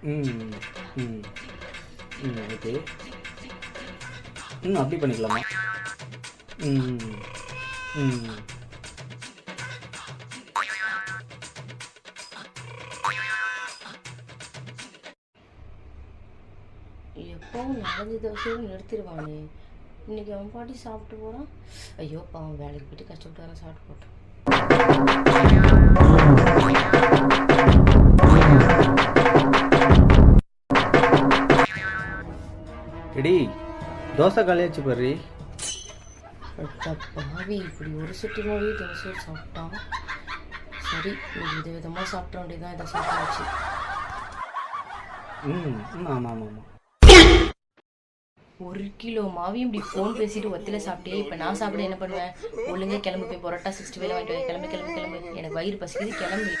ம் ம் ம் ஓகே. அப்படி பண்ணிக்கலாமா? ம் ம் எப்பவும் 4 தோசையும் நிறுத்திடுவானே, இன்னைக்கு அவன் பாட்டி சாப்பிட்டு போகிறான். ஐயோ பாவம், வேலைக்கு போயிட்டு கஷ்டப்பட்டு வர சாப்பிட்டு போட்டான். எடி தோசை காலியாச்சு பாரு. பாவி, இப்படி ஒரு சுட்டி மாதிரி தோசை சாப்பிட்டான். சரி, வித விதமாக சாப்பிட்ட வேண்டியதான், இதை சாப்பிட்டாச்சு. ஆமாம் ஆமாம் ஆமாம். 1 கிலோ மாவையும் இப்படி ஃபோன் பேசிட்டு ஒத்தில சாப்பிட்டே. இப்போ நான் சாப்பிட என்ன பண்ணுவேன்? ஒழுங்காக கிளம்பு, போய் பரோட்டா 65 வாங்கிட்டு கிளம்பு கிளம்பு கிளம்பு, எனக்கு வயிறு பசிக்குது, கிளம்பு.